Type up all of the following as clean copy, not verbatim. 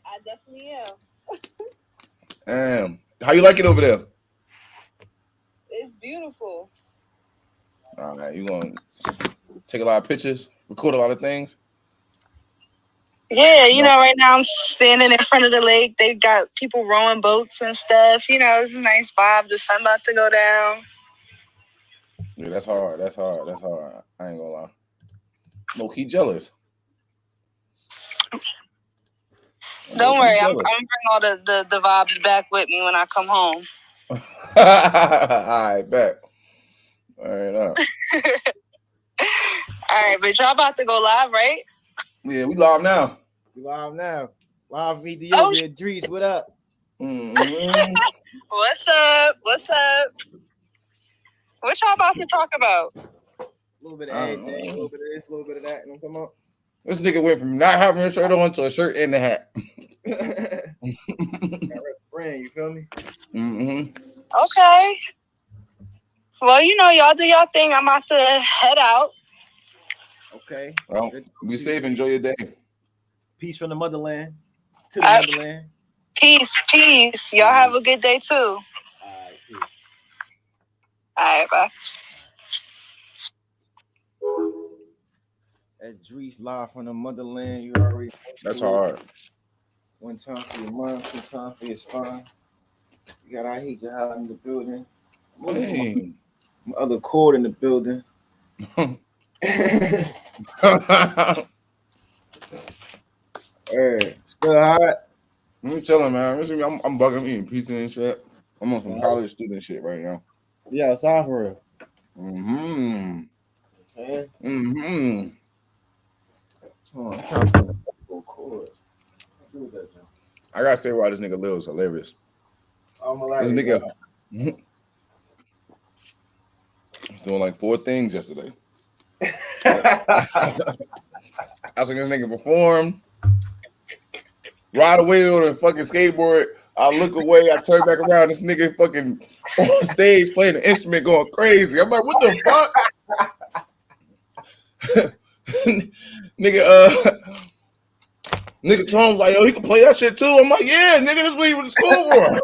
I definitely am. How you like it over there? It's beautiful. All right, you gonna take a lot of pictures, record a lot of things. Yeah, No. right now I'm standing in front of the lake. They've got people rowing boats and stuff. It's a nice vibe. The sun about to go down. Yeah, that's hard. That's hard. That's hard. I ain't gonna lie. Low key jealous. I'm low Don't key worry, I'm jealous. gonna bring all the vibes back with me when I come home. I bet. All right, up. All right, but y'all about to go live, right? Yeah, we live now. We live now. Live Meet the Oh, Yogi and Drees. What up? Mm-hmm. What's up? What's up? What y'all about to talk about? A little bit of everything, a little bit of this, a little bit of that. You know what I'm talking This nigga went from not having a shirt on to a shirt and a hat. about? Friend, you feel me? Mm-hmm. Okay. Well, y'all do y'all thing. I'm about to head out. Okay. Well, be safe. Enjoy your day. Peace from the motherland to the motherland. Peace, peace. Y'all have a good day too. All right, peace. All right, bye. That Drees live from the motherland. You already know. That's hard. One time for your mind, two time for your spine. You got Khalil Jahad in the building. Hey. My other chord in the building. Hey, still hot. I'm chilling, man. I'm bugging eating pizza and shit. I'm on some college student shit right now. Yeah, it's out for real. Mm-hmm. Okay. Mm-hmm. Oh, I'm trying to go chords. I gotta say why this nigga Lil is hilarious. This nigga was doing like 4 things yesterday. I was like, this nigga perform, ride away on a fucking skateboard. I look away, I turn back around. This nigga fucking on stage playing the instrument, going crazy. I'm like, what the fuck? Nigga Tom like, yo, he can play that shit too. I'm like, yeah, nigga, that's what he went to school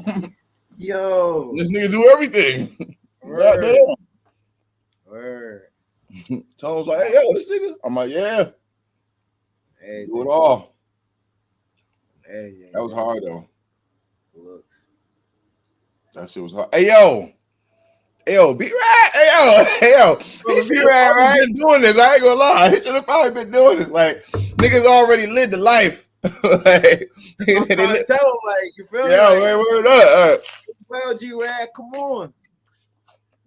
for. Yo, This nigga do everything. Goddamn. Word. Tom's like, hey, yo, this nigga. I'm like, yeah. Hey, Do it all. Hey, That was hard though. Looks. That shit was hard. Hey, yo. Hey, yo, be right. Hey, yo. He should have probably been doing this. I ain't gonna lie. He should have probably been doing this. Like, niggas already lived the life. Like, I'm trying to tell him, like, you feel me? Yeah, like, word up. Well, G-Rad, come on.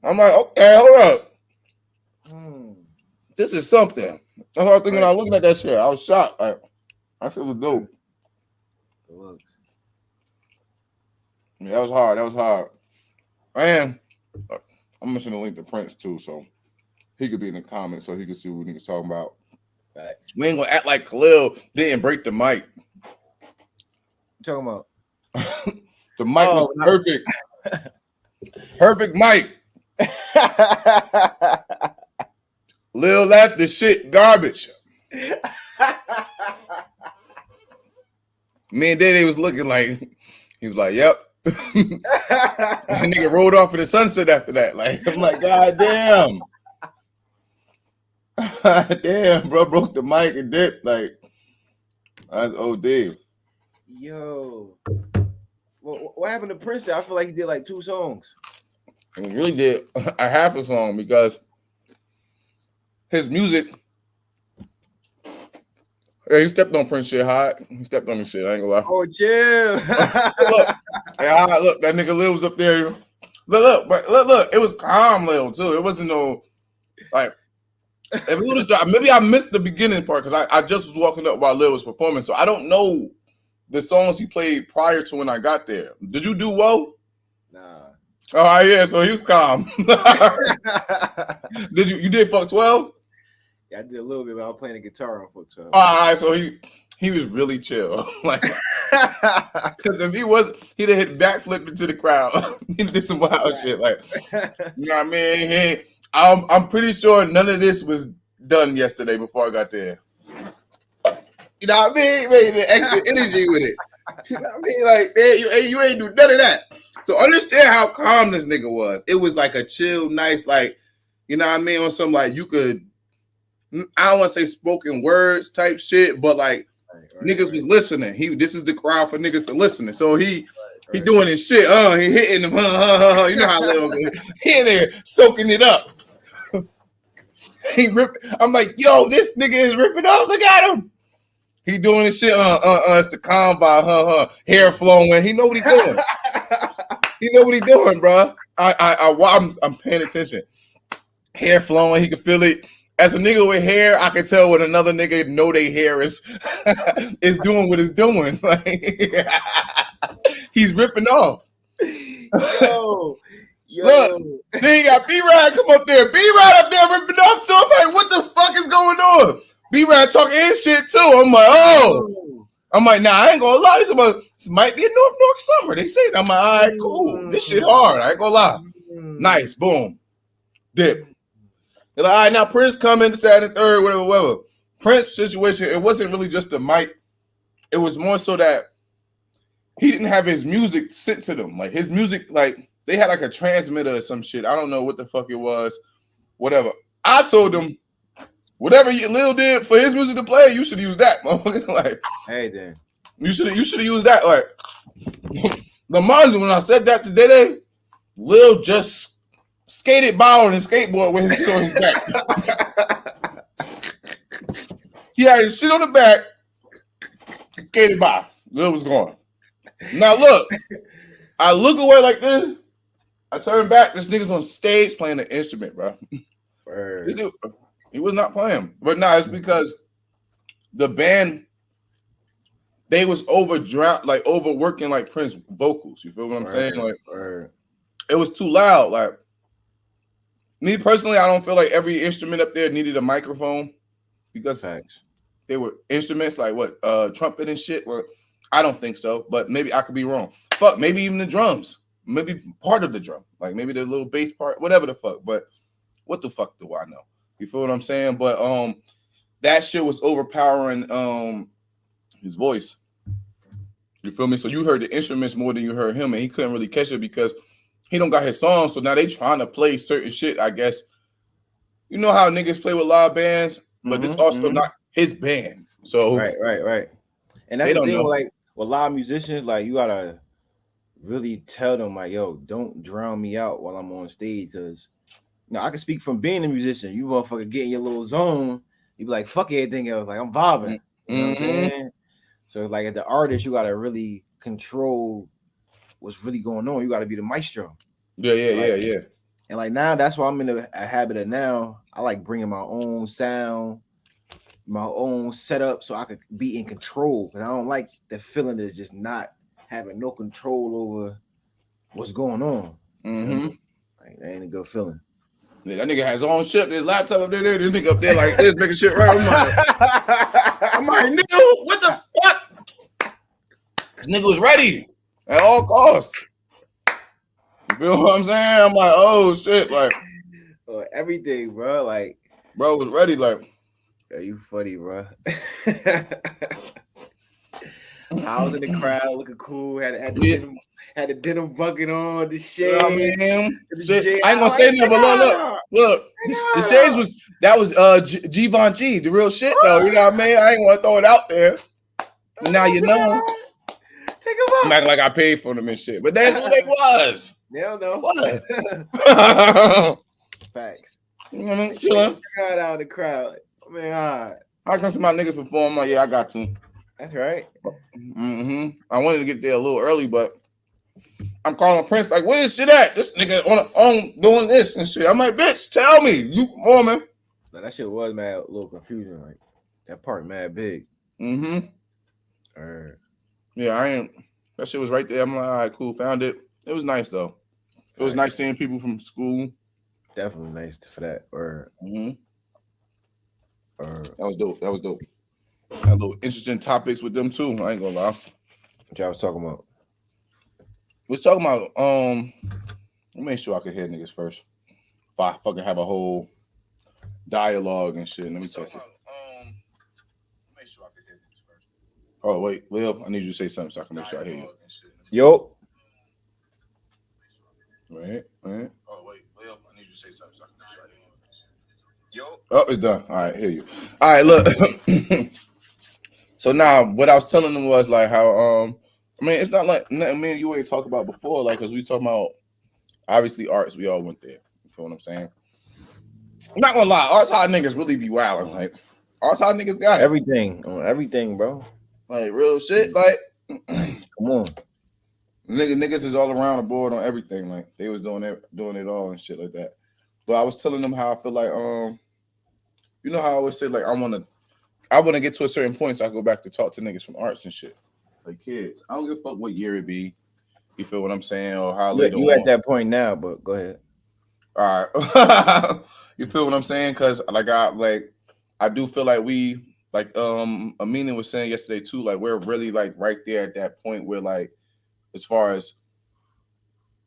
I'm like, okay, hold up. This is something. That's what I was thinking when I was looking at that shit. I was shocked. Like, that shit was dope. Yeah, that was hard. That was hard. And I'm missing a link to Prince too, so he could be in the comments so he could see what niggas talking about. Facts. We ain't gonna act like Khalil didn't break the mic. What you talking about? The mic was perfect. Perfect mic. Lil, that's the shit garbage. Me and Dede was looking like, he was like, yep. And nigga rolled off in the sunset after that. Like, I'm like, God damn. Damn, bro, broke the mic and dipped. Like, that's OD. Yo. What happened to Prince? I feel like he did like 2 songs. And he really did a half a song because his music. Yeah, he stepped on Prince shit hot. He stepped on his shit. I ain't gonna lie. Oh, chill. Look, that nigga Lil was up there. Look. It was calm Lil too. It wasn't no like. If it was, maybe I missed the beginning part because I just was walking up while Lil was performing, so I don't know the songs he played prior to when I got there. Did you do Whoa? Nah. Oh yeah, so he was calm. Did you did Fuck 12? Yeah, I did a little bit, but I was playing the guitar on Fuck 12. All right, so he was really chill. Like, because if he'd have hit backflip into the crowd. He did some wild shit. Like, you know what I mean? I'm pretty sure none of this was done yesterday before I got there. You know what I mean? Made the extra energy with it. You know what I mean? Like, man, you ain't do none of that. So understand how calm this nigga was. It was like a chill, nice, like, you know what I mean? On some like you could, I don't want to say spoken words type shit, but like niggas was listening. This is the crowd for niggas to listen. So he doing his shit. He hitting them. You know how Lil go. He in there soaking it up. He ripping. I'm like, yo, this nigga is ripping off. Look at him. He doing his shit. It's the combine. Hair flowing. He know what he doing. He know what he doing, bro. I'm paying attention. Hair flowing. He can feel it. As a nigga with hair, I can tell when another nigga know their hair is doing what it's doing. Like, he's ripping off. Yo. Look, then you got B-Rad come up there. B-Rad up there ripping off too. I'm like, what the fuck is going on? B-Rad talking his shit too. I'm like, oh. I'm like, nah, I ain't gonna lie. This might be a North summer. They say that. I'm like, all right, cool. This shit hard. I ain't gonna lie. Nice. Boom. Dip. They're like, all right, now Prince coming, second, third, whatever. Prince situation, it wasn't really just the mic. It was more so that he didn't have his music sit to them. Like his music, like they had like a transmitter or some shit. I don't know what the fuck it was. Whatever. I told them, whatever Lil did for his music to play, you should use that. Like, hey, then you should have used that. Like, the mind when I said that today, Lil just skated by on his skateboard with his shit on his back. He had his shit on the back, skated by. Lil was gone. Now look, I look away like this. I turn back. This nigga's on stage playing an instrument, bro. He was not playing. But nah, it's because the band, they was overworking like Prince vocals. You feel what I'm saying? Like, it was too loud. Like, me personally, I don't feel like every instrument up there needed a microphone because they were instruments like what, trumpet and shit. Well, I don't think so, but maybe I could be wrong. Fuck, maybe even the drums, maybe part of the drum, like maybe the little bass part, whatever the fuck. But what the fuck do I know? You feel what I'm saying? But that shit was overpowering his voice. You feel me? So you heard the instruments more than you heard him, and he couldn't really catch it because he don't got his song. So now they trying to play certain shit, I guess. You know how niggas play with live bands, but this also not his band. So right. And that's the thing, like with live musicians, like you gotta really tell them, like, yo, don't drown me out while I'm on stage, because now I can speak from being a musician. You motherfucker get in your little zone, you be like, fuck everything else, like I'm vibing. You know what I'm saying? So it's like as the artist, you gotta really control what's really going on. You gotta be the maestro. Yeah. And like now, that's why I'm in a habit of now. I like bringing my own sound, my own setup, so I could be in control. Because I don't like the feeling of just not having no control over what's going on. Like, that ain't a good feeling. Yeah, that nigga has his own shit. His laptop up there. This nigga up there like this, making shit right. I'm like, nigga, what the fuck? This nigga was ready at all costs. You feel what I'm saying? I'm like, oh shit, like everything, bro. Like, bro was ready. Like, yeah, you funny, bro. I was in the crowd looking cool. Had the denim bucket on, the shades. You know what I mean? Shit. I ain't gonna say nothing, but look. The shades was Givenchy, the real shit though. You know what I mean? I ain't gonna throw it out there. Now you know. Take them up. I'm acting like I paid for them and shit, but that's what they was. Hell no. What? Facts. You know what I mean? Chilling. Out of the crowd. Man, all right. How come some of my niggas perform? I'm like, yeah, I got to. That's right. I wanted to get there a little early, but I'm calling Prince like, where is shit at? This nigga on doing this and shit. I'm like, bitch, tell me. You woman. But that shit was mad, a little confusing. Like that part mad big. Yeah, that shit was right there. I'm like, all right, cool. Found it. It was nice though. It was nice seeing people from school. Definitely nice for that. That was dope. Had a little interesting topics with them too. I ain't gonna lie. What y'all was talking about? We was talking about let me make sure I can hear niggas first. If I fucking have a whole dialogue and shit. Let me test it. Make sure I can hear this first. Oh wait, Will, I need you to say something so I can make sure I hear you. Yo. Right. Oh wait, Will, I need you to say something so I can make sure I hear you. Yo. Oh, it's done. All right, hear you. All right, look. So now, what I was telling them was like how I mean, it's not like me and you ain't talked about before, like, because we talking about obviously arts. We all went there. You feel what I'm saying? I'm not gonna lie, arts hot niggas really be wilding. Like, arts hot niggas got it. Everything, bro. Like real shit. Like, come on, niggas is all around the board on everything. Like, they was doing it all and shit like that. But I was telling them how I feel like you know how I always say like I wanna get to a certain point so I go back to talk to niggas from arts and shit. Like kids. I don't give a fuck what year it be. You feel what I'm saying? Or how late you at that point now, but go ahead. All right. You feel what I'm saying? Cause I do feel like we like Amina was saying yesterday too, like we're really like right there at that point where like as far as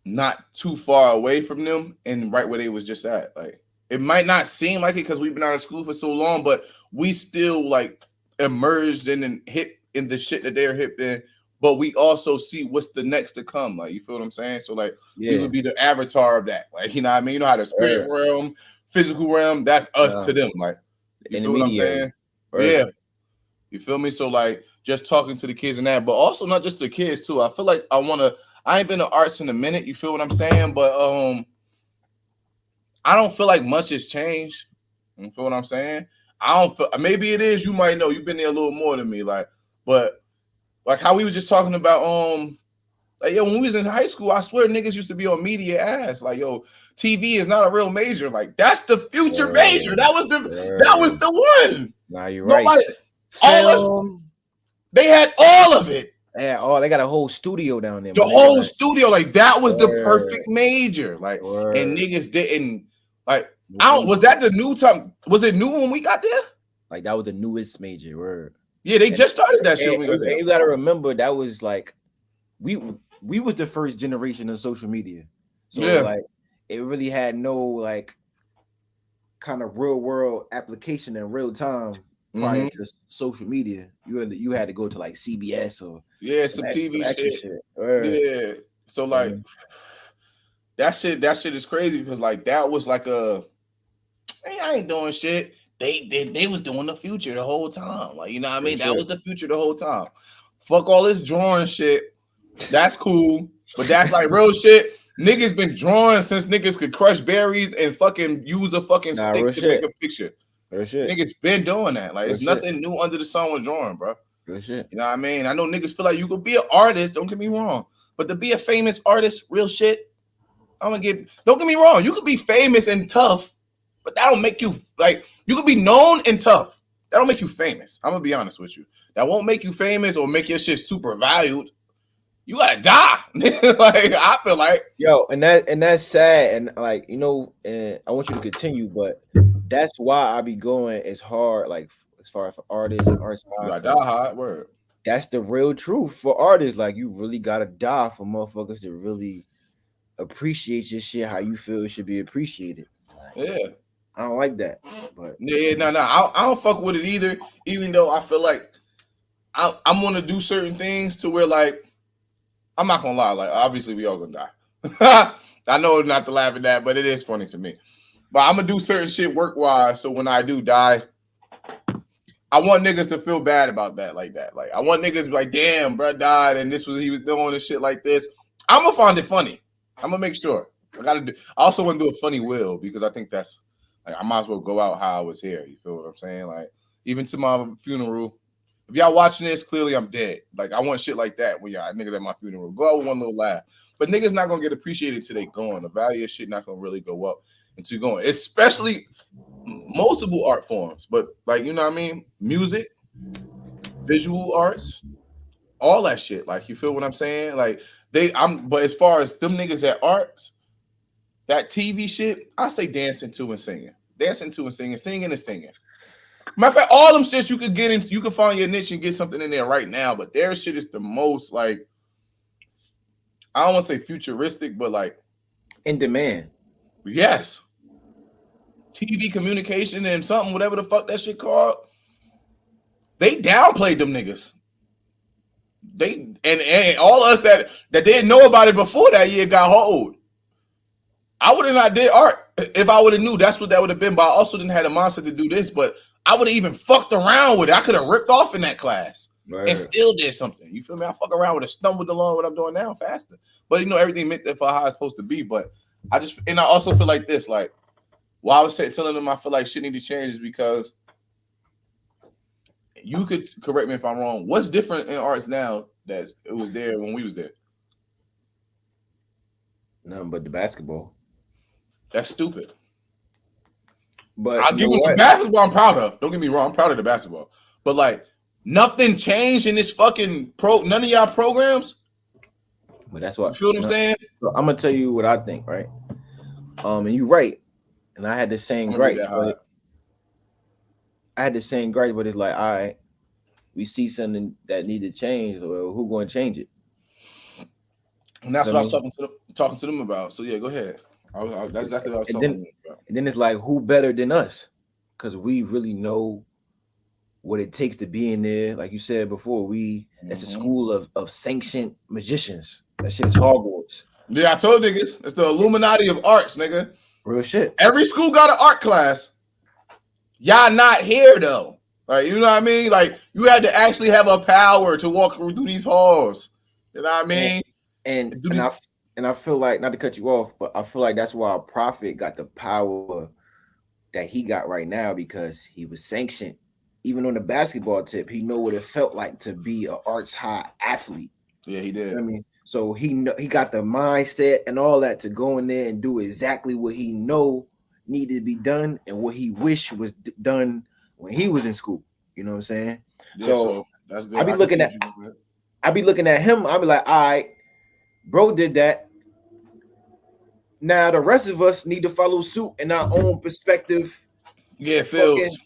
not too far away from them and right where they was just at. Like it might not seem like it because we've been out of school for so long, but we still like emerged in and hip in the shit that they're hip in. But we also see what's the next to come. Like, you feel what I'm saying? So like we would be the avatar of that. Like, you know what I mean? You know how the spirit realm, physical realm, that's us to them. Like, you feel what I'm saying? Yeah. You feel me? So like just talking to the kids and that, but also not just the kids too. I feel like I ain't been to arts in a minute, you feel what I'm saying? But I don't feel like much has changed. You feel what I'm saying? I don't feel, maybe it is, you might know, you've been there a little more than me, like, but like how we was just talking about like yo, when we was in high school, I swear niggas used to be on media ass. Like, yo, TV is not a real major. Like, that's the future major. That was the one. Nah, you're right. They had all of it. Yeah, they got a whole studio down there. The whole studio, like that was the perfect major. Like, and niggas didn't like. Was that the new time? Was it new when we got there? Like that was the newest major. Word. Yeah, they just started that shit. You gotta remember that was like we was the first generation of social media. So like it really had no like kind of real world application in real time prior to social media. You had to go to like CBS or some TV shit. Yeah. So like that shit is crazy because like that was like I ain't doing shit. They was doing the future the whole time. Like, you know what I mean? That was the future the whole time. Fuck all this drawing shit. That's cool. But that's like real shit. Niggas been drawing since niggas could crush berries and fucking use a fucking stick to make a picture. Niggas been doing that. Like, it's nothing new under the sun with drawing, bro. Real shit. You know what I mean? I know niggas feel like you could be an artist. Don't get me wrong. But to be a famous artist, real shit, don't get me wrong. You could be famous and tough, but that don't make you like, you could be known and tough. That don't make you famous. I'm gonna be honest with you. That won't make you famous or make your shit super valued. You gotta die. Like, I feel like, yo, and that's sad. And like, you know, and I want you to continue, but that's why I be going as hard, like as far as for artists and artists. You gotta die hard. Word. That's the real truth for artists. Like, you really gotta die for motherfuckers to really appreciate your shit how you feel it should be appreciated. Yeah. I don't like that, but no, I don't fuck with it either. Even though I feel like I'm gonna do certain things to where like I'm not gonna lie, like obviously we all gonna die. I know not to laugh at that, but it is funny to me. But I'm gonna do certain shit work wise, so when I do die, I want niggas to feel bad about that, like that. Like I want niggas to be like, damn, bro died, and he was doing this shit like this. I'm gonna find it funny. I'm gonna make sure. I also want to do a funny will because I think that's. Like, I might as well go out how I was here. You feel what I'm saying? Like, even to my funeral, if y'all watching this, clearly I'm dead. Like, I want shit like that when y'all niggas at my funeral. Go out with one little laugh. But niggas not gonna get appreciated till they gone. The value of shit not gonna really go up until you going. Especially multiple art forms. But like, you know what I mean? Music, visual arts, all that shit. Like, you feel what I'm saying? Like, but as far as them niggas at arts, that TV shit, I say dancing to and singing. Dancing to and singing, singing and singing. Matter of fact, all them shits you could get into, you can find your niche and get something in there right now, but their shit is the most like, I don't want to say futuristic, but like in demand. Yes. TV communication and something, whatever the fuck that shit called. They downplayed them niggas. They and all us that didn't know about it before that year got hold. I would have not did art if I would have knew that's what that would have been. But I also didn't have the mindset to do this. But I would have even fucked around with it. I could have ripped off in that class and still did something. You feel me? I fuck around with it, stumbled along what I'm doing now faster. But everything meant that for how it's supposed to be. But I also feel like this, like why I was telling them I feel like shit need to change is because you could correct me if I'm wrong. What's different in arts now that it was there when we was there? Nothing but the basketball. That's stupid. But I'll give you the basketball I'm proud of. Don't get me wrong, I'm proud of the basketball. But like nothing changed in this fucking none of y'all programs. But that's what you feel what I'm saying? So I'm gonna tell you what I think, right? And you're right. And I had the same gripe, but it's like, all right, we see something that need to change, or who going to change it? And that's what I was talking to them about. So yeah, go ahead. That's exactly what I was talking about. And then it's like, who better than us? Because we really know what it takes to be in there. Like you said before, it's a school of sanctioned magicians. That shit is Hogwarts. Yeah, I told niggas, it's the Illuminati of arts, nigga. Real shit. Every school got an art class. Y'all not here though. Like, you know what I mean? Like, you had to actually have a power to walk through these halls. You know what I mean? And I feel like, not to cut you off, but I feel like that's why Prophet got the power that he got right now, because he was sanctioned. Even on the basketball tip, he know what it felt like to be an arts high athlete. Yeah, he did. You know what I mean, so he got the mindset and all that to go in there and do exactly what he know needed to be done and what he wished was done when he was in school. You know what I'm saying? Yeah, so that's good. I be looking at him. I be like, all right, bro did that. Now the rest of us need to follow suit in our own perspective. Yeah, Fields.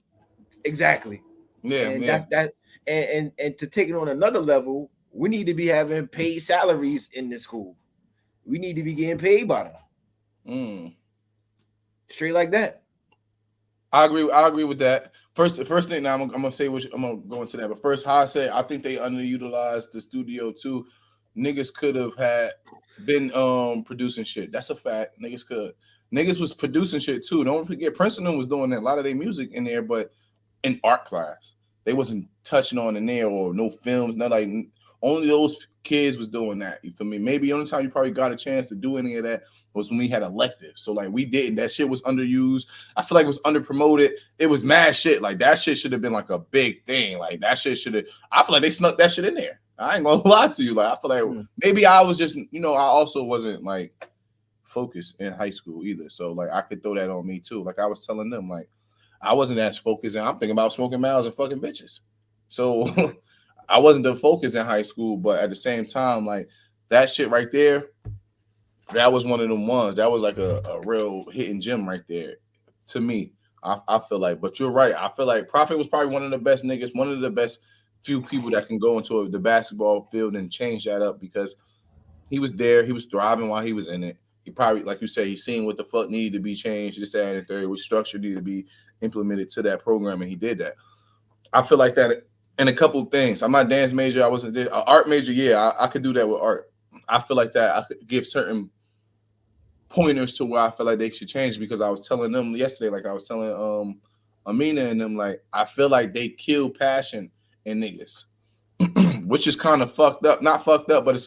Exactly. Yeah, and that's that. And to take it on another level, we need to be having paid salaries in this school. We need to be getting paid by them. Straight like that. I agree with that. First thing. Now I'm gonna say I'm gonna go into that. But first, how I say, I think they underutilized the studio too. Niggas could have been producing shit. That's a fact. Niggas was producing shit too. Don't forget, Princeton was doing a lot of their music in there, but in art class, they wasn't touching on in there, or no films. Not like only those kids was doing that. You feel me? Maybe the only time you probably got a chance to do any of that was when we had electives. So like we didn't. That shit was underused. I feel like it was underpromoted. It was mad shit. Like that shit should have been like a big thing. Like that shit should have. I feel like they snuck that shit in there. I ain't gonna lie to you. Like I feel like maybe I was just, I also wasn't like focused in high school either. So like I could throw that on me too. Like I was telling them, like I wasn't as focused, and I'm thinking about smoking mouths and fucking bitches. So I wasn't the focus in high school, but at the same time, like that shit right there, that was one of them ones. That was like a real hidden gem right there to me. I feel like, but you're right. I feel like Prophet was probably one of the best niggas, one of the best few people that can go into the basketball field and change that up, because he was there. He was thriving while he was in it. He probably, like you said, he's seen what the fuck needed to be changed. This, that, and the third, what structure needed to be implemented to that program, and he did that. I feel like that in a couple of things. I'm not a dance major. I wasn't an art major. Yeah, I could do that with art. I feel like that I could give certain pointers to where I feel like they should change, because I was telling them yesterday, like I was telling Amina and them, like I feel like they kill passion in niggas, which is kind of fucked up. Not fucked up, but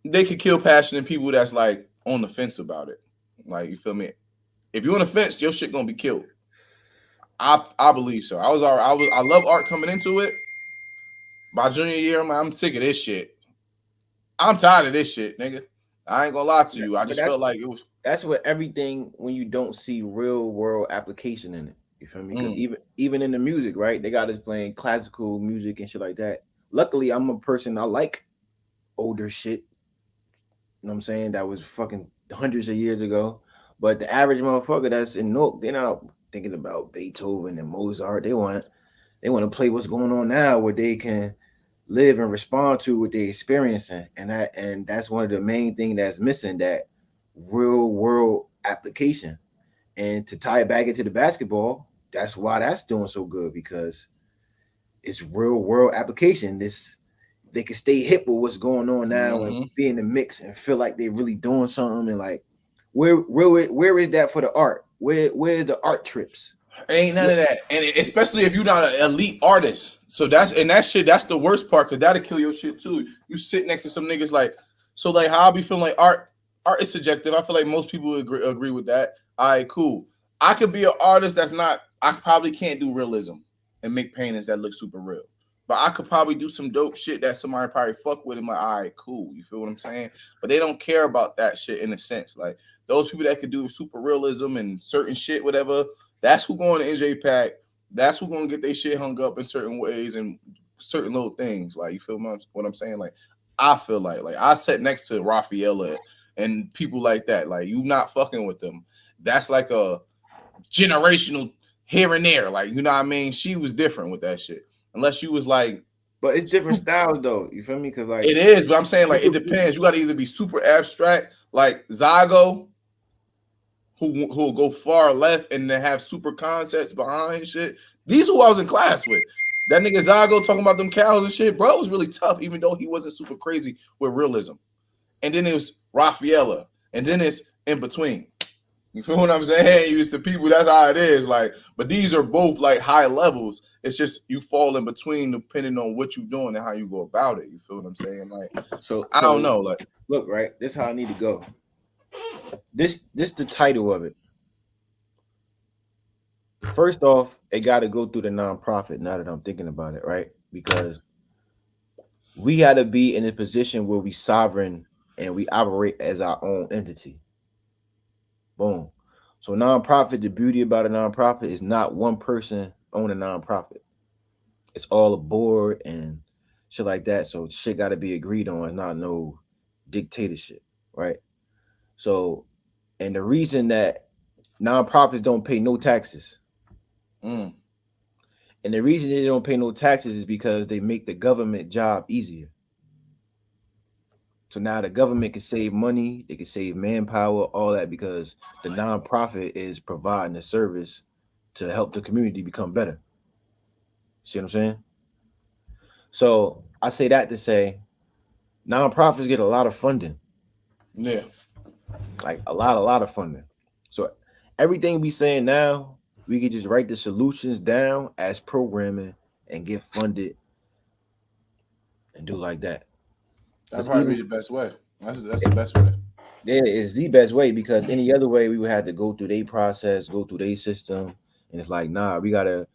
they could kill passion in people that's like on the fence about it. Like, you feel me? If you're on the fence, your shit gonna be killed. I believe so. I love art coming into it. By junior year, I'm sick of this shit. I'm tired of this shit, nigga. I ain't gonna lie to you. I just felt like it was. That's what everything, when you don't see real world application in it. You feel me? Because even in the music, right? They got us playing classical music and shit like that. Luckily, I'm a person, I like older shit. You know what I'm saying? That was fucking hundreds of years ago. But the average motherfucker that's in Nook, they're not thinking about Beethoven and Mozart. They want to play what's going on now, where they can live and respond to what they're experiencing. And that's one of the main things that's missing, that real world application. And to tie it back into the basketball, that's why that's doing so good, because it's real world application. This they can stay hip with what's going on now and be in the mix and feel like they're really doing something. And like, where is that for the art? Where's the art trips? Ain't none of that. And especially if you're not an elite artist. So that's the worst part, because that'll kill your shit too. You sit next to some niggas like, so like how I be feeling like art is subjective. I feel like most people agree with that. All right, cool. I could be an artist I probably can't do realism and make paintings that look super real. But I could probably do some dope shit that somebody probably fuck with and like, all right, cool. You feel what I'm saying? But they don't care about that shit in a sense. Like those people that could do super realism and certain shit, whatever, that's who going to NJ Pack. That's who going to get their shit hung up in certain ways and certain little things. Like, you feel what I'm saying? Like, I feel like I sat next to Rafaela and people like that. Like, you not fucking with them. That's like a generational here and there. Like, you know what I mean? She was different with that shit. Unless you was like, but it's different styles though. You feel me? Because like it is, but I'm saying like it depends. You got to either be super abstract, like Zygo, who'll go far left and then have super concepts behind shit. These who I was in class with. That nigga Zygo talking about them cows and shit, bro, was really tough, even though he wasn't super crazy with realism. And then it was Rafaela, and then it's in between. You feel what I'm saying? You it's the people, that's how it is. Like, but these are both like high levels. It's just you fall in between depending on what you're doing and how you go about it. You feel what I'm saying? Like, so I don't know. Like, look, right? This is how I need to go. This the title of it. First off, it got to go through the nonprofit. Now that I'm thinking about it, right? Because we got to be in a position where we sovereign and we operate as our own entity. Boom. So nonprofit, the beauty about a nonprofit is not one person own a nonprofit. It's all a board and shit like that. So shit got to be agreed on. It's not no dictatorship, right? So, and the reason that nonprofits don't pay no taxes, and the reason they don't pay no taxes is because they make the government job easier. So now the government can save money, they can save manpower, all that, because the nonprofit is providing a service to help the community become better. See what I'm saying? So I say that to say nonprofits get a lot of funding. Yeah. Like a lot of funding. So everything we saying now, we can just write the solutions down as programming and get funded and do like that. That's probably the best way. That's the best way. Yeah, it's the best way, because any other way we would have to go through their process, go through their system, and it's like, nah, we gotta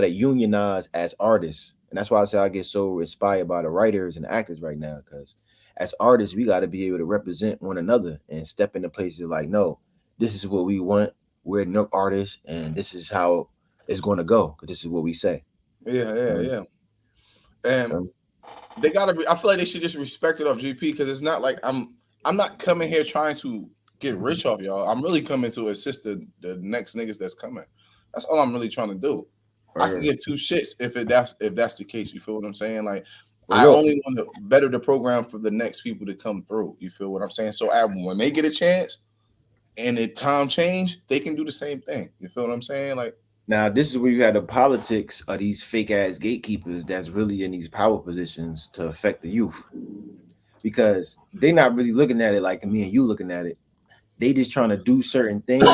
unionize as artists, and that's why I say I get so inspired by the writers and the actors right now, because as artists we got to be able to represent one another and step into places like, no, this is what we want. We're no artists, and this is how it's going to go, because this is what we say. Yeah. And they gotta be. I feel like they should just respect it off GP, because it's not like I'm not coming here trying to get rich off y'all. I'm really coming to assist the next niggas that's coming. That's all I'm really trying to do. Right. I can give two shits if that's the case. You feel what I'm saying? Like, I only want to better the program for the next people to come through. You feel what I'm saying? So when they get a chance and the time change, they can do the same thing. You feel what I'm saying? Like, now, this is where you have the politics of these fake ass gatekeepers that's really in these power positions to affect the youth, because they're not really looking at it like me and you looking at it. They just trying to do certain things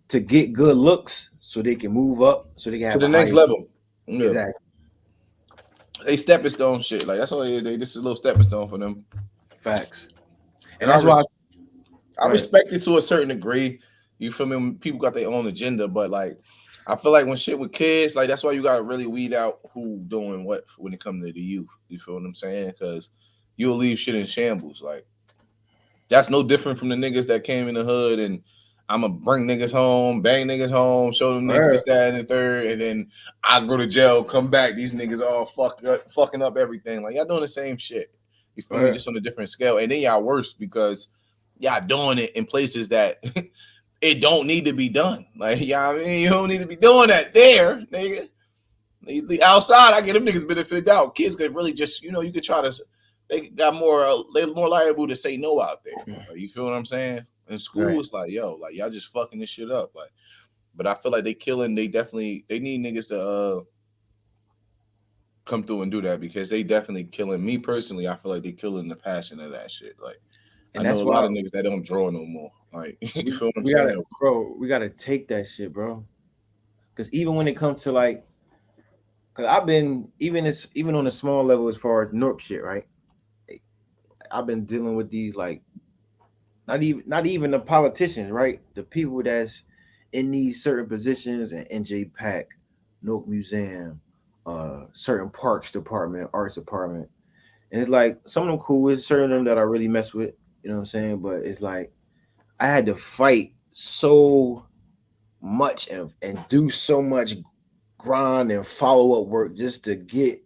to get good looks so they can move up, so they can have to the next level. Yeah. Exactly. They stepping stone shit. Like, that's all this is a little stepping stone for them. Facts. And that's why I respect it to a certain degree. You feel me? People got their own agenda, but like, I feel like when shit with kids, like, that's why you gotta really weed out who doing what when it comes to the youth. You feel what I'm saying? Because you'll leave shit in shambles. Like, that's no different from the niggas that came in the hood and I'm gonna bring niggas home, bang niggas home, show them niggas this, that, and the third, and then I go to jail, come back, these niggas all fucking up everything. Like, y'all doing the same shit. You feel me? Just on a different scale, and then y'all worse because y'all doing it in places that. It don't need to be done. Like, you know what I mean? You don't need to be doing that there, nigga. Outside, I get them niggas benefited out. Kids could really just, you could try to, they got more, they're more liable to say no out there. You feel what I'm saying? In school, it's like, yo, like y'all just fucking this shit up. Like, but I feel like they killing. They definitely they need niggas to come through and do that because they definitely killing. Me personally, I feel like they killing the passion of that shit. Like, And I know that's a why lot of niggas that don't draw no more. Like, you feel what I'm we gotta, saying? bro. We gotta take that shit, bro. Because even when it comes to like, because I've been even on a small level as far as Nork shit, right? I've been dealing with these like not even the politicians, right? The people that's in these certain positions and NJ Pack, Nook Museum, certain parks department, arts department. And it's like some of them cool with certain of them that I really mess with, you know what I'm saying? But it's like I had to fight so much and do so much grind and follow up work just to get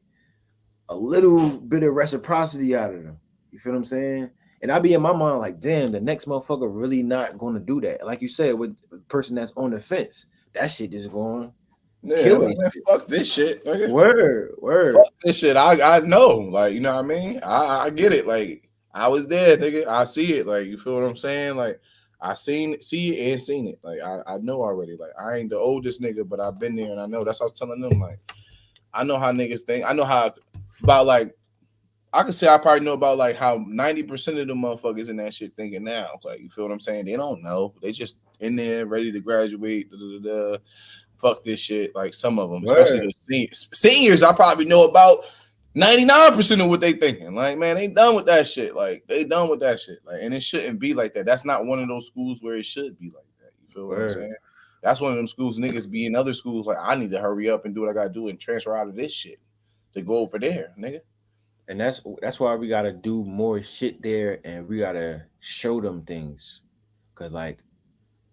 a little bit of reciprocity out of them. You feel what I'm saying? And I be in my mind like, damn, the next motherfucker really not gonna do that. Like you said, with the person that's on the fence, that shit is going Yeah, kill like it. man, fuck this shit. Nigga. Word. Fuck this shit. I know. Like, you know what I mean? I get it. Like, I was there, nigga. I see it. Like, you feel what I'm saying? Like, I see it and seen it. Like, I know already. Like, I ain't the oldest nigga, but I've been there and I know. That's what I was telling them. Like, I know how niggas think. I know how about like I could say I probably know about like how 90% of the motherfuckers in that shit thinking now. Like, you feel what I'm saying? They don't know. They just in there ready to graduate. Fuck this shit. Like some of them, especially Word. the seniors, I probably know about 99% of what they thinking. Like, man, they done with that shit. Like, they done with that shit. Like, and it shouldn't be like that. That's not one of those schools where it should be like that. You feel what I'm Word. saying? That's one of them schools niggas be in other schools like I need to hurry up and do what I gotta do and transfer out of this shit to go over there, nigga. And that's why we gotta do more shit there and we gotta show them things. Cause like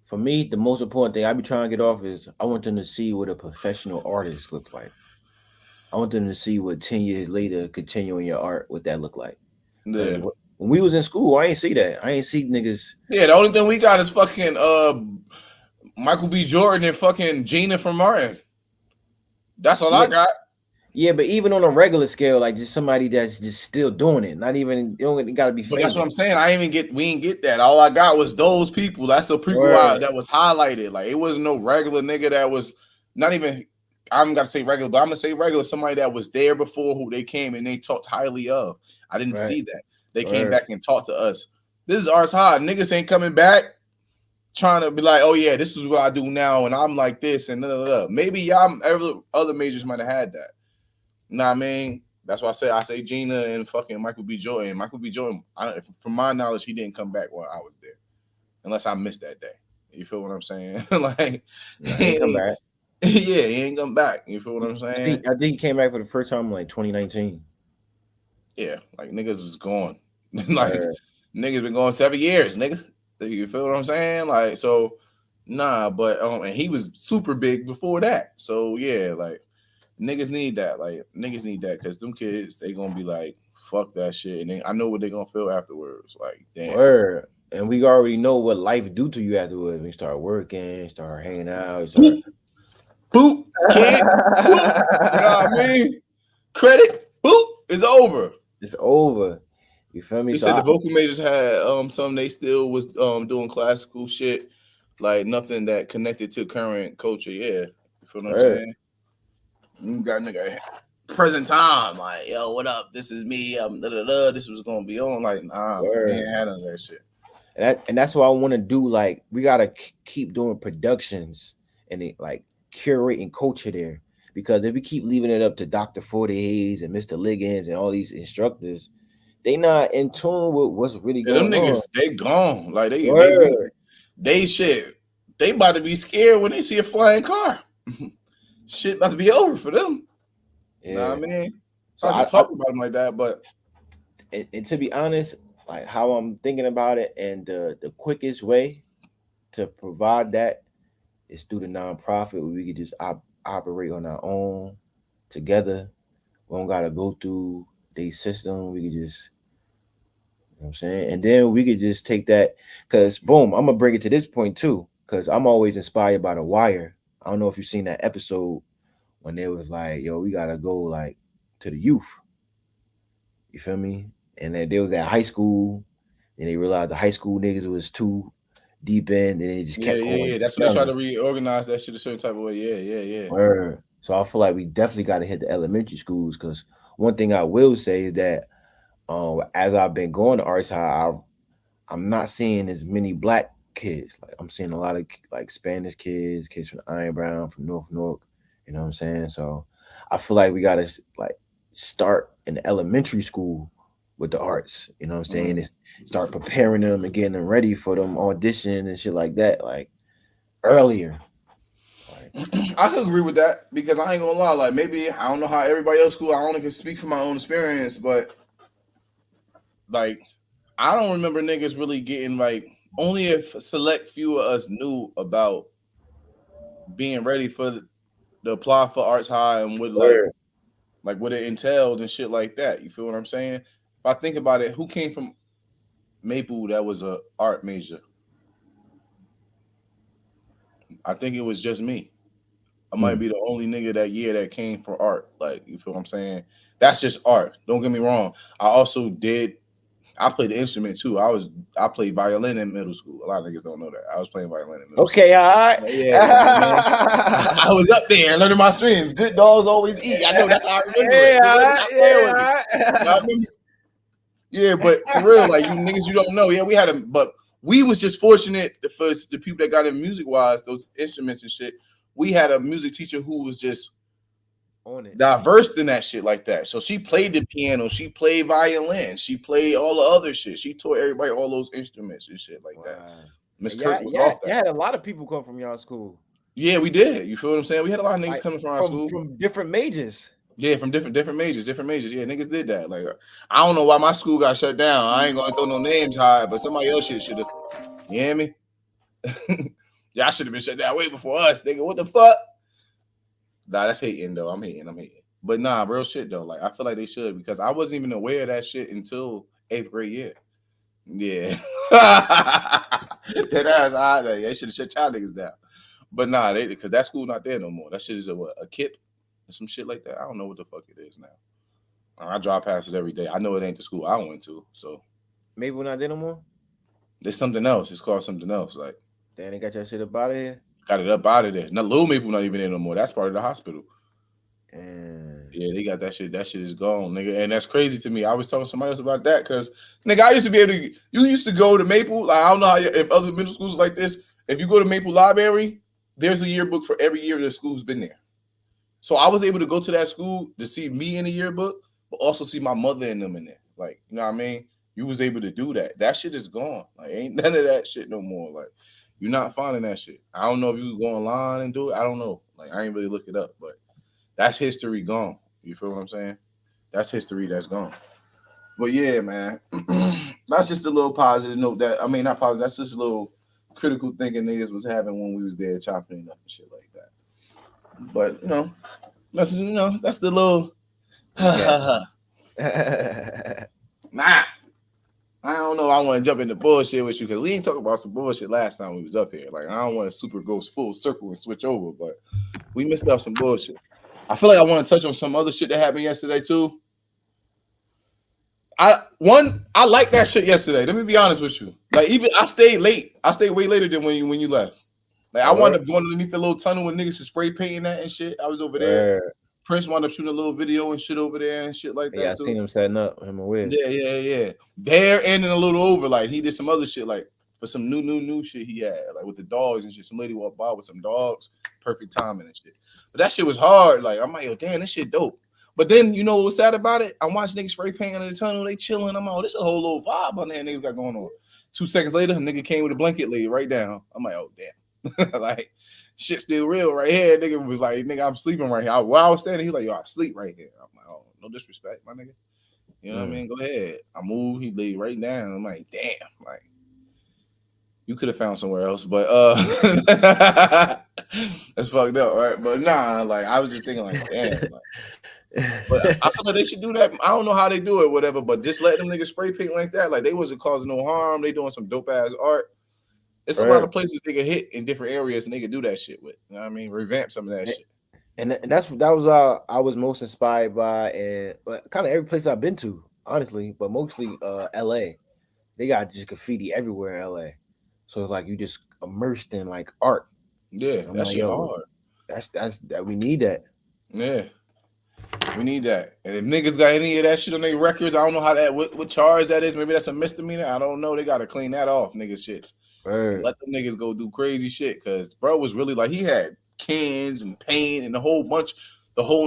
for me, the most important thing I be trying to get off is I want them to see what a professional artist looks like. I want them to see what 10 years later continuing your art, what that look like. Because Yeah. when we was in school, I ain't see that. I ain't see niggas. Yeah, the only thing we got is fucking Michael B. Jordan and fucking Gina from Martin. That's all I Yeah, got. yeah, but even on a regular scale, like just somebody that's just still doing it. Not even you don't got to be But that's what famous. I'm saying. We didn't get that. All I got was those people. That's the people Word, that was highlighted. Like it wasn't no regular nigga that was not even. I'm gonna say regular, but I'm gonna say regular. Somebody that was there before who they came and they talked highly of. I didn't right, see that. They came word, back and talked to us. This is ours hard. Niggas ain't coming back trying to be like, oh yeah, this is what I do now, and I'm like this and maybe y'all other majors might have had that. Know what I mean? That's why I say Gina and fucking Michael B. Jordan. Michael B. Jordan, from my knowledge, he didn't come back while I was there, unless I missed that day. You feel what I'm saying? Like, nah, he ain't come back. yeah, he ain't come back. You feel what I'm saying? I think he came back for the first time in like 2019. Yeah, like niggas was gone. Like Word, niggas been going 7 years, nigga. You feel what I'm saying? Like, so nah, but and he was super big before that. So yeah, like niggas need that. Like niggas need that because them kids they gonna be like fuck that shit, and I know what they gonna feel afterwards. Like damn, word. And we already know what life do to you afterwards. When you start working, start hanging out, you boop start. boop kids boop. You know what I mean? Credit boop is over. It's over. You feel me? They So said the vocal majors had some they still was doing classical shit, like nothing that connected to current culture. Yeah, you feel what I'm word, saying? You got nigga present time, like yo, what up? This is me. This was gonna be on. Like nah, man, we word. ain't had none of that shit. And that's what I want to do. Like we gotta keep doing productions and like curating culture there. Because if we keep leaving it up to Dr. Forty Hayes and Mr. Liggins and all these instructors, they not in tune with what's really Yeah, them going on. niggas, they gone. Like Word. they shit. They about to be scared when they see a flying car. Shit about to be over for them. Nah, Yeah. man. So I can I talk about them like that, but and to be honest, like how I'm thinking about it, and the quickest way to provide that is through the nonprofit where we could just operate on our own together. We don't gotta go through the system. We could just, you know what I'm saying? And then we could just take that because boom, I'm gonna bring it to this point too. Cause I'm always inspired by The Wire. I don't know if you've seen that episode when they was like, yo, we gotta go like to the youth. You feel me? And then they was at high school, and they realized the high school niggas was too deep end, and it just kept going. Yeah. That's when they try to reorganize that shit a certain type of way. Yeah. Word. So I feel like we definitely got to hit the elementary schools, because one thing I will say is that as I've been going to arts high, I'm not seeing as many black kids. Like I'm seeing a lot of like Spanish kids from Iron Brown, from North Newark. You know what I'm saying? So I feel like we gotta like start in the elementary school with the arts. You know what I'm saying? And start preparing them and getting them ready for them audition and shit like that, like earlier. I could agree with that, because I ain't gonna lie. Like, maybe I don't know how everybody else school. I only can speak from my own experience, but like, I don't remember niggas really getting like. Only if a select few of us knew about being ready for the apply for arts high and what like what it entailed and shit like that. You feel what I'm saying? If I think about it, who came from Maple that was a art major? I think it was just me. I might be the only nigga that year that came for art. Like, you feel what I'm saying? That's just art. Don't get me wrong. I played the instrument too. I played violin in middle school. A lot of niggas don't know that. I was playing violin in middle school. Okay, all right. Yeah, you know what I mean? I was up there learning my strings. Good dogs always eat. I know, that's how I remember it. Yeah, but for real, like, you niggas, you don't know. Yeah, we had them, but we was just fortunate. The people that got in music wise, those instruments and shit. We had a music teacher who was just on it, diverse in that shit like that. So she played the piano, she played violin, she played all the other shit. She taught everybody all those instruments and shit like that. Miss Kirk was off that. You had a lot of people come from y'all school. Yeah, we did. You feel what I'm saying? We had a lot of niggas coming from our school, from different majors. Yeah, from different majors. Yeah, niggas did that. Like, I don't know why my school got shut down. I ain't gonna throw no names high, but somebody else should have. You hear me? Y'all should have been shut down way before us, nigga. What the fuck? Nah, that's hating though. I'm hating. But nah, real shit though. Like, I feel like they should, because I wasn't even aware of that shit until 8th grade year. Yeah. That ass, they should have shut y'all niggas down. But nah, because that school not there no more. That shit is a KIP or some shit like that. I don't know what the fuck it is now. I drive past it every day. I know it ain't the school I went to. So maybe we're not there no more. There's something else. It's called something else. Like, damn, they got your shit up out of here. Got it up out of there. Now, Little Maple not even there no more. That's part of the hospital. Yeah, they got that shit. That shit is gone, nigga. And that's crazy to me. I was talking to somebody else about that, because, nigga, I used to be able to. You used to go to Maple. Like, I don't know how if other middle schools like this. If you go to Maple Library, there's a yearbook for every year the school's been there. So I was able to go to that school to see me in the yearbook, but also see my mother and them in there. Like, you know what I mean? You was able to do that. That shit is gone. Like, ain't none of that shit no more. Like, you're not finding that shit. I don't know if you go online and do it. I don't know. Like, I ain't really look it up, but that's history gone. You feel what I'm saying? That's history that's gone. But yeah, man, that's just a little positive note not positive. That's just a little critical thinking niggas was having when we was there chopping it up and shit like that. But that's the little nah. I don't know. I want to jump into bullshit with you, because we ain't talking about some bullshit last time we was up here. Like, I don't want to super go full circle and switch over, but we missed out some bullshit. I feel like I want to touch on some other shit that happened yesterday too. I like that shit yesterday. Let me be honest with you. Like, even I stayed late. I stayed way later than when you left. Like, I wound up going underneath the little tunnel with niggas for spray painting that and shit. I was over there. Prince wound up shooting a little video and shit over there and shit like that. Yeah, I seen him setting up him and Wiz. Yeah. There and a little over. Like, he did some other shit, like for some new shit he had, like with the dogs and shit. Some lady walked by with some dogs, perfect timing and shit. But that shit was hard. Like, I'm like, yo, damn, this shit dope. But then, you know what was sad about it? I'm watching niggas spray paint under the tunnel. They chilling. I'm like, this is a whole little vibe on there niggas got going on. 2 seconds later, a nigga came with a blanket laid right down. I'm like, oh, damn. Like, shit still real right here. Nigga was like, nigga, I'm sleeping right here. While I was standing, he's like, yo, I sleep right here. I'm like, oh, no disrespect, my nigga. You know what I mean? Go ahead. I moved. He laid right down. I'm like, damn. Like, you could have found somewhere else, but that's fucked up, right? But nah, like, I was just thinking, like, damn. Like, but I feel like they should do that. I don't know how they do it, whatever, but just let them niggas spray paint like that. Like, they wasn't causing no harm. They doing some dope ass art. It's a lot of places they can hit in different areas and they can do that shit with. You know what I mean? Revamp some of that shit. And that was I was most inspired by, and kind of every place I've been to, honestly, but mostly LA. They got just graffiti everywhere in LA. So it's like you just immersed in like art. Yeah, that shit hard. That's that we need that. Yeah. We need that. And if niggas got any of that shit on their records, I don't know how that what charge that is. Maybe that's a misdemeanor. I don't know. They gotta clean that off, niggas shits. Let them niggas go do crazy shit. Cause bro was really like he had cans and paint and the whole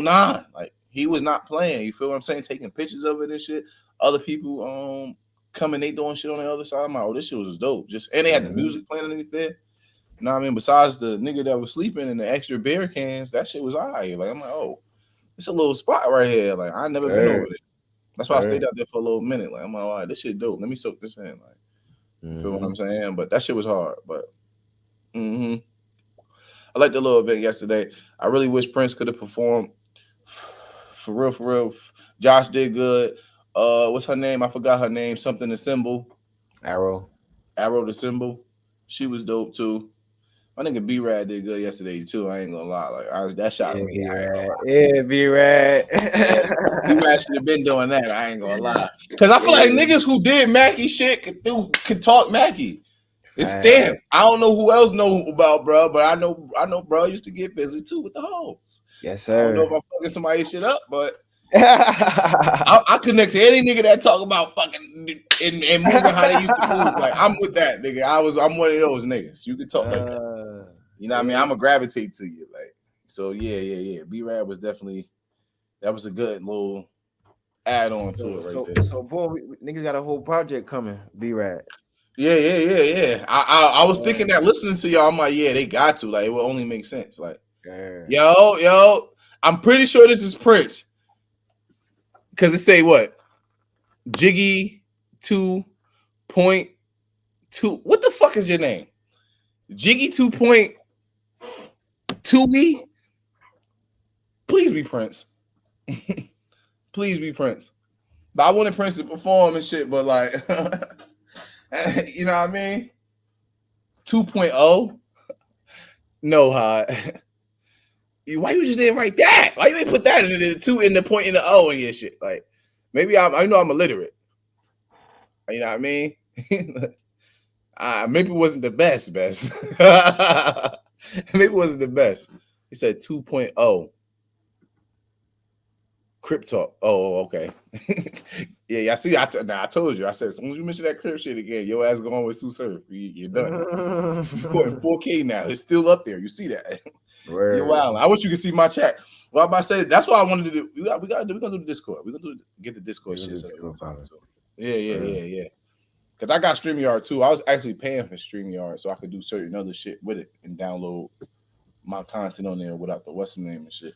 nine. Like he was not playing. You feel what I'm saying? Taking pictures of it and shit. Other people coming, they doing shit on the other side. I'm like, oh, this shit was dope. And they had the music playing underneath there. You know what I mean? Besides the nigga that was sleeping in the extra beer cans, that shit was alright. Like I'm like, oh. It's a little spot right here. Like I never been over there. That's why I stayed out there for a little minute. Like I'm like, all right, this shit dope. Let me soak this in. Like, you feel what I'm saying? But that shit was hard. But I liked the little event yesterday. I really wish Prince could have performed. For real. Josh did good. What's her name? I forgot her name. Something the symbol. Arrow the symbol. She was dope too. My nigga B-Rad did good yesterday too. I ain't gonna lie. Like that shot me. Yeah, B-Rad. B-Rad should have been doing that. I ain't gonna lie. Cause I feel like niggas who did Mackie shit could talk Mackie. It's damn. I don't know who else know about bro, but I know bro used to get busy too with the hoes. Yes, sir. I don't know if I'm fucking somebody's shit up, but I connect to any nigga that talk about fucking and moving how they used to move. Like I'm with that nigga. I'm one of those niggas. You can talk like that. You know what I mean? I'm gonna gravitate to you. Like so yeah. B-Rad was definitely that was a good little add on to it right there. So boy, niggas got a whole project coming, B-Rad. Yeah. I was thinking that listening to y'all, I'm like, yeah, they got to. Like it will only make sense. Like yo, I'm pretty sure this is Prince. Cause it say what? Jiggy 2.2. What the fuck is your name? Jiggy 2.2e? Please be Prince. Please be Prince. But I wanted Prince to perform and shit, but like you know what I mean? 2.0? No, why you just didn't write that? Why you ain't put that in the 2 in the point in the O in your shit? Like maybe I know I'm illiterate. You know what I mean? Maybe it wasn't the best. Maybe it wasn't the best. He said 2.0. Crip talk. Oh, okay. Yeah. I see. I told you. I said as soon as you mention that crip shit again, your ass going with Sue Surf. You're done. You're in 4K now. It's still up there. You see that? You're wild. I wish you could see my chat. Well, I'm about to say that's what I wanted to do. We're gonna do the Discord. We're gonna get the Discord shit set up. Yeah. Because I got StreamYard too. I was actually paying for StreamYard so I could do certain other shit with it and download my content on there without the what's the name and shit.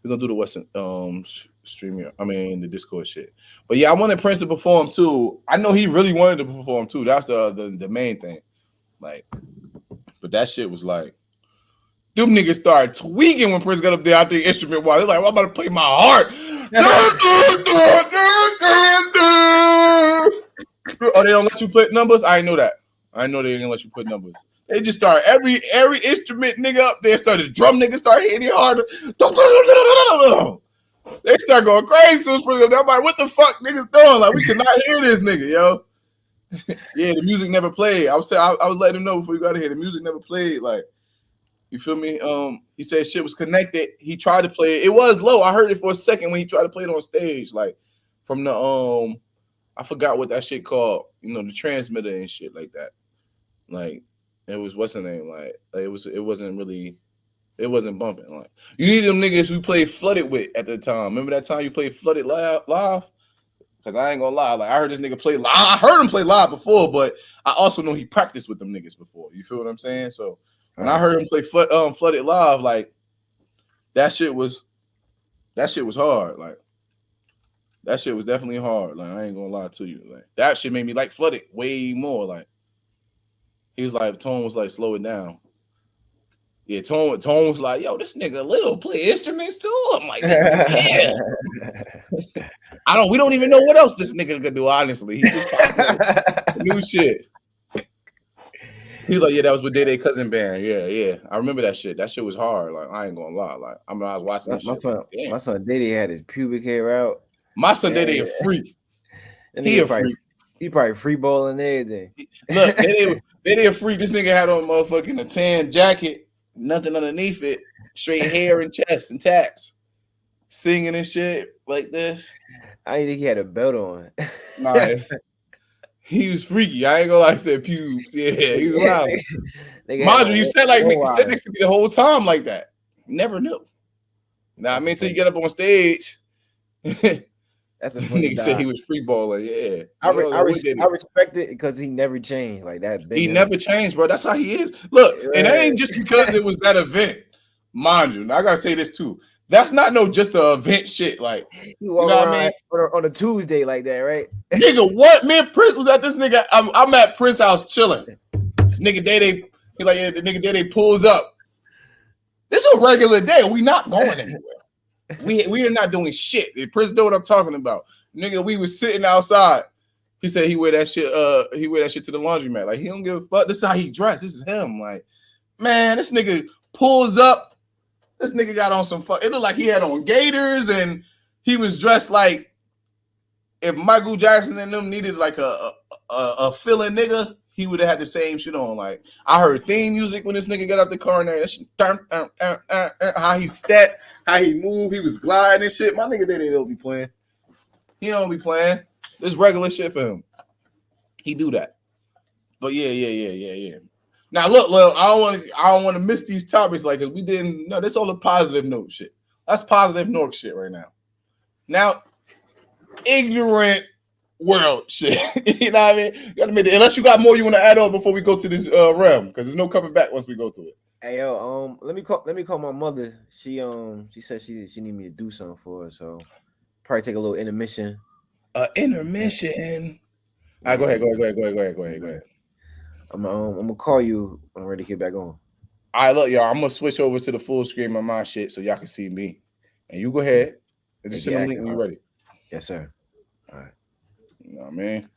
We're gonna do the Western StreamYard. I mean the Discord shit. But yeah, I wanted Prince to perform too. I know he really wanted to perform too. That's the main thing. Like, but that shit was like. Them niggas started tweaking when Prince got up there out the instrument while they're like, well, I'm about to play my heart. Oh, they don't let you put numbers? I didn't know that. I know they didn't let you put numbers. They just start every instrument nigga up there started. Drum niggas start hitting harder. They start going crazy. So I'm like, what the fuck niggas doing? Like, we cannot hear this nigga, yo. Yeah, the music never played. I was letting him know before you got here. The music never played. Like, you feel me? He said shit was connected. He tried to play it. It was low. I heard it for a second when he tried to play it on stage, like from the I forgot what that shit called. You know, the transmitter and shit like that. Like it was what's the name? Like it wasn't bumping. Like you need them niggas who played Flooded with at the time. Remember that time you played Flooded live? Because I ain't gonna lie, like I heard this nigga play live. I heard him play live before, but I also know he practiced with them niggas before. You feel what I'm saying? So. When I heard him play Flooded live, like that shit was hard. Like that shit was definitely hard. Like I ain't gonna lie to you. Like that shit made me like Flooded way more. Like he was like, Tone was like, slow it down. Yeah, Tone was like, yo, this nigga Lil play instruments too. I'm like, this nigga, yeah. We don't even know what else this nigga could do, honestly. He just new shit. He's like, yeah, that was with Day Cousin Band. Yeah. I remember that shit. That shit was hard. Like, I ain't gonna lie. Like, I was watching that shit. My son Day had his pubic hair out. My son Day a freak. He a freak. He probably free balling everything. Look, they did free. This nigga had on motherfucking a tan jacket, nothing underneath it, straight hair and chest and tats, singing and shit like this. I didn't think he had a belt on. Nah, he was freaky. I ain't gonna lie, I said pubes. Yeah, he was wild. Mind you, you said like me, said next to me the whole time like that. Never knew. Nah, I mean, until you get up on stage. That's a funny nigga said he was free balling. Yeah, I respect it because he never changed like that. He never changed, bro. That's how he is. Look, and that ain't just because it was that event. Mind you, I gotta say this too. That's not no just the event shit. Like you know what I mean? On a Tuesday like that, right? Nigga, what? Me and Prince was at this nigga. I'm at Prince's house chilling. This nigga day he like the nigga day pulls up. This is a regular day. We not going anywhere. We are not doing shit. If Prince know what I'm talking about. Nigga, we was sitting outside. He said he wear that shit. He wear that shit to the laundromat. Like he don't give a fuck. This is how he dressed. This is him. Like, man, this nigga pulls up. This nigga got on some fuck. It looked like he had on gaiters and he was dressed like if Michael Jackson and them needed like a feeling nigga, he would have had the same shit on. Like I heard theme music when this nigga got out the car and that shit, how he stepped, how he moved, he was gliding and shit. My nigga they don't be playing. He don't be playing. This regular shit for him. He do that. But yeah. Now look, I don't want to miss these topics like we didn't. No, this all a positive note shit. That's positive note shit right now. Now, ignorant world shit. You know what I mean? You gotta admit it. Unless you got more you want to add on before we go to this realm, because there's no coming back once we go to it. Hey yo, let me call my mother. She said she need me to do something for her, so probably take a little intermission. Intermission. All right, go ahead. I'm gonna call you when I'm ready to get back on. All right, look, y'all. I'm gonna switch over to the full screen of my shit so y'all can see me, and you go ahead and just send a link when you're ready. Yes, sir. All right. You know what I mean?